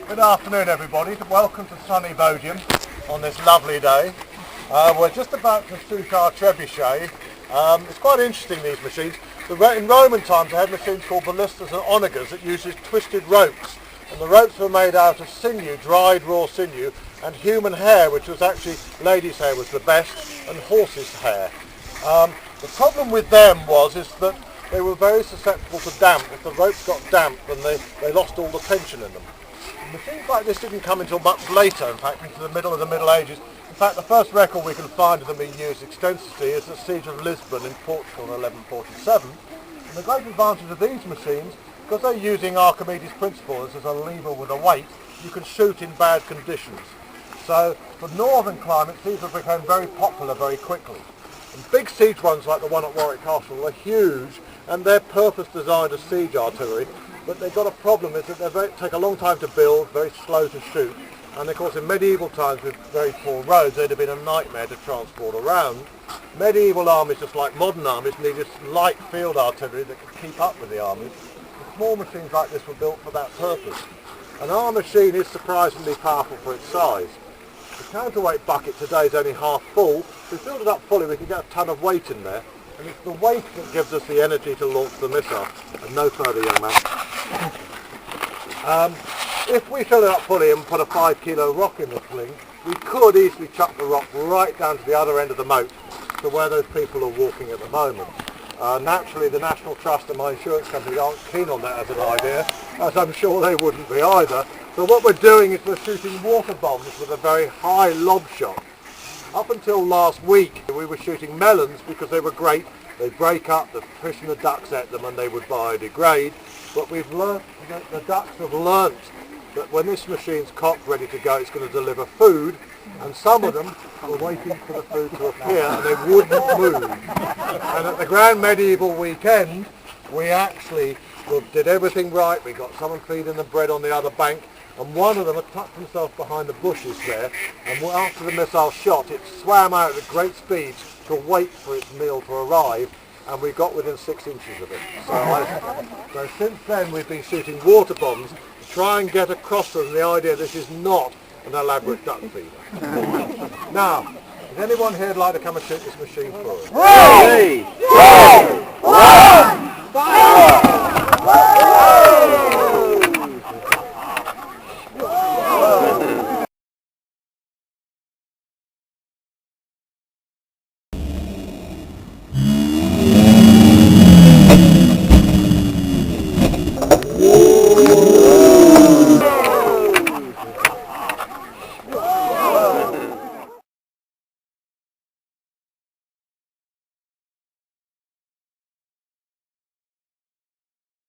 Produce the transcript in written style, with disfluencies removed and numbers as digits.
Good afternoon everybody, welcome to sunny Bodiam on this lovely day. We're just about to shoot our trebuchet. It's quite interesting, these machines. In Roman times they had machines called ballistas and onagas that uses twisted ropes, and the ropes were made out of sinew, dried raw sinew, and human hair, which was actually, ladies' hair was the best, and horses' hair. The problem with them is that they were very susceptible to damp. If the ropes got damp, then they lost all the tension in them. Machines like this didn't come until much later, in fact, into the middle of the Middle Ages. In fact, the first record we can find of them being used extensively is the Siege of Lisbon in Portugal in 1147. And the great advantage of these machines, because they're using Archimedes' principle, as a lever with a weight, you can shoot in bad conditions. So for northern climates, these have become very popular very quickly. And big siege ones like the one at Bodiam Castle are huge, and they're purpose designed as siege artillery, but they've got a problem, is that they take a long time to build, very slow to shoot, and of course in medieval times with very poor roads they'd have been a nightmare to transport around. Medieval armies, just like modern armies, needed light field artillery that could keep up with the armies. And small machines like this were built for that purpose. And our machine is surprisingly powerful for its size. The counterweight bucket today is only half full. If we filled it up fully we could get a ton of weight in there, and it's the weight that gives us the energy to launch the missile. And no further, young man. If we fill it up fully and put a 5 kilo rock in the sling, we could easily chuck the rock right down to the other end of the moat, to where those people are walking at the moment. Naturally the National Trust and my insurance company aren't keen on that as an idea, as I'm sure they wouldn't be either. So what we're doing is we're shooting water bombs with a very high lob shot. Up until last week we were shooting melons because they were great. They break up, the fish and the ducks ate them and they would biodegrade. But we've learnt, the ducks have learnt that when this machine's cocked ready to go, it's going to deliver food, and some of them were waiting for the food to appear and they wouldn't move. And at the Grand Medieval Weekend, we actually did everything right. We got someone feeding the bread on the other bank, and one of them had tucked himself behind the bushes there, and after the missile shot, it swam out at great speeds to wait for its meal to arrive, and we got within 6 inches of it. So since then we've been shooting water bombs to try and get across to them the idea this is not an elaborate duck feeder. Now, is anyone here like to come and shoot this machine for us? 3, 2, 1, fire!